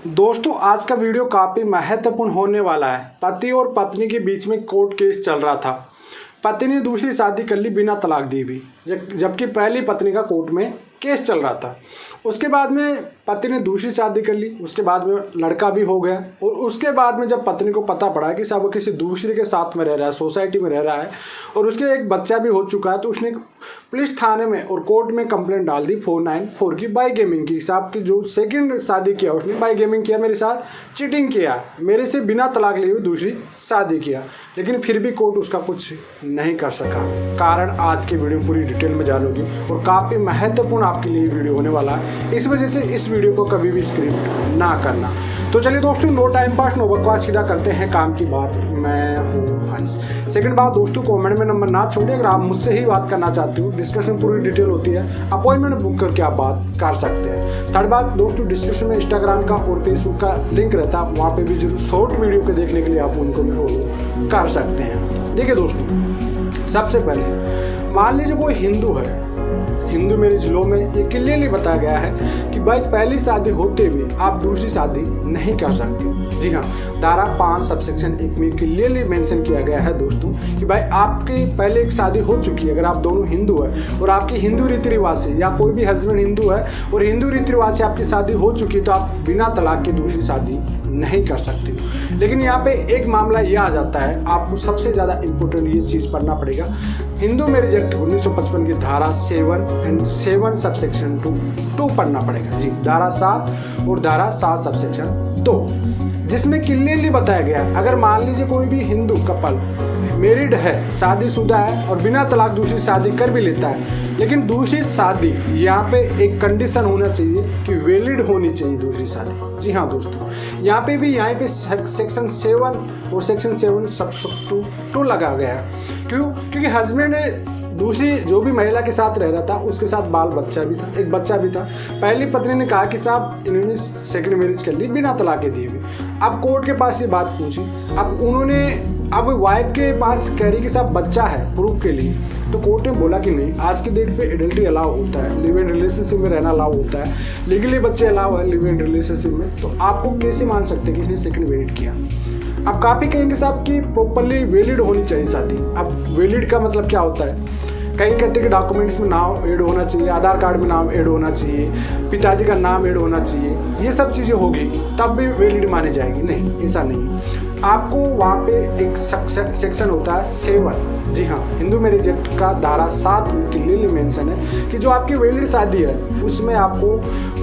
दोस्तों आज का वीडियो काफ़ी महत्वपूर्ण होने वाला है। पति और पत्नी के बीच में कोर्ट केस चल रहा था। पति ने दूसरी शादी कर ली बिना तलाक दिए भी, जबकि पहली पत्नी का कोर्ट में केस चल रहा था। उसके बाद में पति ने दूसरी शादी कर ली, उसके बाद में लड़का भी हो गया और उसके बाद में जब पत्नी को पता पड़ा कि साहब वो किसी दूसरे के साथ में रह रहा है, सोसाइटी में रह रहा है और उसके एक बच्चा भी हो चुका है, तो उसने पुलिस थाने में और कोर्ट में कंप्लेंट डाल दी 494 की बाई गेमिंग की। साहब की जो सेकंड शादी किया उसने बाई गेमिंग किया, मेरे साथ चीटिंग किया, मेरे से बिना तलाक लिए हुए दूसरी शादी किया, लेकिन फिर भी कोर्ट उसका कुछ नहीं कर सका। कारण आज की वीडियो में पूरी डिटेल में जानोगी और काफ़ी महत्वपूर्ण आपके लिए वीडियो होने वाला है। इस वजह से इस वीडियो को कभी भी स्क्रिप्ट ना करना। तो चलिए दोस्तों, नो टाइम पास नो बकवास, सीधा करते हैं काम की बात। मैं हूँ हंस। सेकंड बात दोस्तों, कमेंट में नंबर ना छोड़िए अगर आप मुझसे ही बात करना चाहते हो। डिस्कशन पूरी डिटेल होती है, अपॉइंटमेंट बुक करके आप बात कर सकते हैं। थर्ड बात दोस्तों, डिस्क्रिप्शन में इंस्टाग्राम का और फेसबुक का लिंक रहता है, वहाँ पे भी जो शॉर्ट वीडियो को देखने के लिए आप उनको भी फॉलो कर सकते हैं। देखिए दोस्तों, सबसे पहले मान लीजिए कोई हिंदू है, हिंदू मैरिज लॉ में ये क्लियरली बताया गया है कि भाई पहली शादी होते हुए आप दूसरी शादी नहीं कर सकते। जी हाँ, धारा 5 सबसेक्शन 1 में क्लियरली मेंशन किया गया है दोस्तों कि भाई आपकी पहले एक शादी हो चुकी है, अगर आप दोनों हिंदू है और आपकी हिंदू रीति रिवाज से, या कोई भी हस्बैंड हिंदू है और हिंदू रीति रिवाज से आपकी शादी हो चुकी है, तो आप बिना तलाक की दूसरी शादी नहीं कर सकते। लेकिन यहाँ पे एक मामला ये आ जाता है, आपको सबसे ज़्यादा इम्पोर्टेंट ये चीज़ पढ़ना पड़ेगा। हिंदू मैरिज एक्ट 1955 की धारा 7 सबसेक्शन 2 पढ़ना पड़ेगा। जी, धारा 7 और धारा 7 सबसेक्शन 2, जिसमें क्लियरली बताया गया अगर मान लीजिए कोई भी हिंदू कपल मैरिड है, शादीशुदा है और बिना तलाक दूसरी शादी कर भी लेता है, लेकिन दूसरी शादी यहाँ पे एक कंडीशन होना चाहिए कि वैलिड होनी चाहिए दूसरी शादी। जी हाँ दोस्तों, यहाँ पे सेक्शन 7 और सेक्शन 7 सबसेक्शन 2 लगा गया है। क्यों? क्योंकि हस्बैंड दूसरी जो भी महिला के साथ रह रहा था उसके साथ बाल बच्चा भी था, एक बच्चा भी था। पहली पत्नी ने कहा कि साहब इन्होंने सेकंड मैरिज कर ली बिना तलाक दिए हुए। अब कोर्ट के पास ये बात पूछी, अब वाइफ के पास कह रही कि साहब बच्चा है प्रूफ के लिए, तो कोर्ट ने बोला कि नहीं, आज के डेट पे एडल्ट्री अलाउ होता है, लिव इन रिलेशनशिप में रहना अलाउ होता है, लीगली बच्चे अलाउ है लिव इन रिलेशनशिप में, तो आपको कैसे मान सकते हैं कि इसने सेकंड मैरिज किया। अब काफ़ी कहेंगे साहब कि प्रॉपरली वैलिड होनी चाहिए शादी। अब वैलिड का मतलब क्या होता है? कहीं कहते हैं कि डॉक्यूमेंट्स में नाम ऐड होना चाहिए, आधार कार्ड में नाम ऐड होना चाहिए, पिताजी का नाम ऐड होना चाहिए, ये सब चीज़ें होगी तब भी वैलिड मानी जाएगी। नहीं, ऐसा नहीं। आपको वहाँ पे एक सेक्शन होता है 7, जी हाँ, हिंदू मैरिज एक्ट का धारा 7 में क्लियरली मेंशन है कि जो आपकी वैलिड शादी है उसमें आपको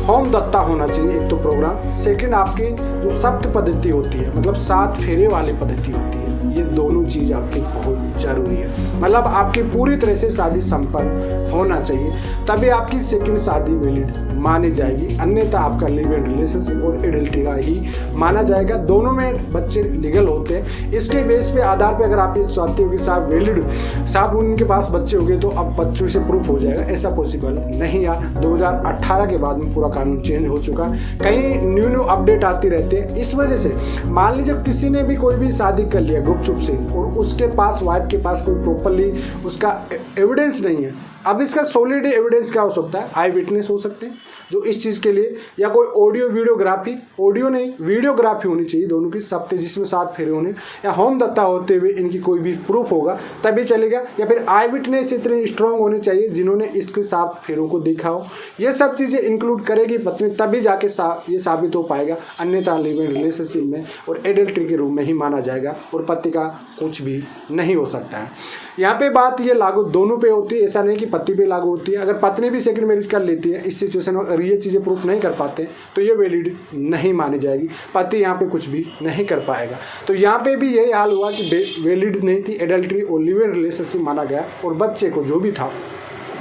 होम दत्ता होना चाहिए, एक तो प्रोग्राम। सेकंड, आपकी जो सप्त पद्धति होती है, मतलब 7 फेरे वाली पद्धति होती है, ये दोनों चीज़ आपकी बहुत जरूरी है। मतलब आपकी पूरी तरह से शादी संपन्न होना चाहिए, तभी आपकी सेकंड शादी वैलिड मानी जाएगी, अन्यथा आपका लिव इन रिलेशनशिप और एडल्ट्री का ही माना जाएगा। दोनों में बच्चे लीगल होते हैं। इसके बेस पे आधार पे अगर आप ये चाहते हो कि साहब वैलिड, साहब उनके पास बच्चे हो गए तो अब बच्चों से प्रूफ हो जाएगा, ऐसा पॉसिबल नहीं है। 2018 के बाद में पूरा कानून चेंज हो चुका है, कहीं न्यू अपडेट आती रहती है। इस वजह से मान लीजिए किसी ने भी कोई भी शादी कर लिया गुपचुप से और उसके पास, वाइफ के पास कोई प्रॉपरली उसका एविडेंस नहीं है, अब इसका सॉलिड एविडेंस क्या हो सकता है? आई विटनेस हो सकते हैं जो इस चीज़ के लिए, या कोई ऑडियो वीडियोग्राफी, ऑडियो नहीं वीडियोग्राफी होनी चाहिए दोनों की, सप्ते जिसमें 7 फेरे होने, या होम दत्ता होते हुए इनकी कोई भी प्रूफ होगा तभी चलेगा, या फिर आई विटनेस इतने स्ट्रॉन्ग होने चाहिए जिन्होंने इसके 7 फेरों को देखा हो। ये सब चीज़ें इंक्लूड करेगी पत्नी, तभी जाके ये साबित हो पाएगा, अन्यथा लिव इन रिलेशनशिप में और एडल्ट्री के रूप में ही माना जाएगा और पति का कुछ भी नहीं हो सकता है। यहाँ पे बात ये लागू दोनों पे होती है, ऐसा नहीं कि पति पे लागू होती है। अगर पत्नी भी सेकंड मैरिज कर लेती है, इस सिचुएशन में अगर ये चीज़ें प्रूफ नहीं कर पाते तो ये वैलिड नहीं मानी जाएगी, पति यहाँ पे कुछ भी नहीं कर पाएगा। तो यहाँ पे भी यही हाल हुआ कि वैलिड नहीं थी, एडल्ट्री और लिव इन रिलेशनशिप माना गया और बच्चे को जो भी था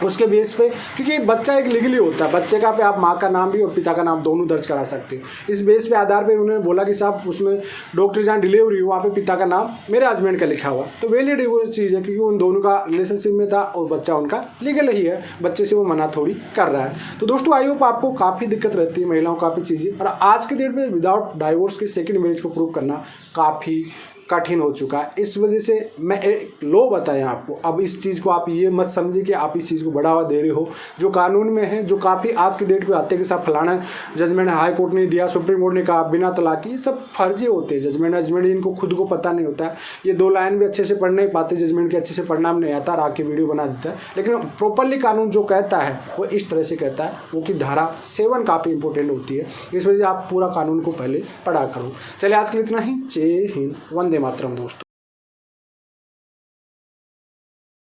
उसके बेस पे, क्योंकि बच्चा एक लीगली होता है, बच्चे का पे आप माँ का नाम भी और पिता का नाम दोनों दर्ज करा सकते हो। इस बेस पे आधार पे उन्होंने बोला कि साहब उसमें डॉक्टर जहाँ डिलीवरी हुआ, वहाँ पे पिता का नाम मेरे हस्बैंड का लिखा हुआ, तो वैलिड वो चीज़ है क्योंकि उन दोनों का रिलेशनशिप में था और बच्चा उनका लीगल ही है, बच्चे से वो मना थोड़ी कर रहा है। तो दोस्तों आई होप आपको काफ़ी दिक्कत रहती है महिलाओं, काफ़ी चीज़ें, और आज के डेट में विदाउट डाइवोर्स के सेकेंड मैरिज को प्रूव करना काफ़ी कठिन हो चुका है। इस वजह से मैं एक लो बताया आपको। अब इस चीज़ को आप ये मत समझिए कि आप इस चीज़ को बढ़ावा दे रहे हो। जो कानून में है, जो काफ़ी आज की डेट पे आते हैं कि साहब फलाना जजमेंट हाई कोर्ट ने दिया, सुप्रीम कोर्ट ने कहा बिना तलाक की, ये सब फर्जी होते हैं। जजमेंट इनको खुद को पता नहीं होता है। ये 2 लाइन भी अच्छे से पढ़ नहीं पाते, जजमेंट के अच्छे से पढ़ना नहीं आता, और आके वीडियो बना देता है। लेकिन प्रॉपरली कानून जो कहता है वो इस तरह से कहता है, वो कि धारा 7 काफ़ी इंपॉर्टेंट होती है। इस वजह से आप पूरा कानून को पहले पढ़ा करो। चलिए आज के लिए इतना ही। जय हिंद, वंदे मातरम दोस्तों।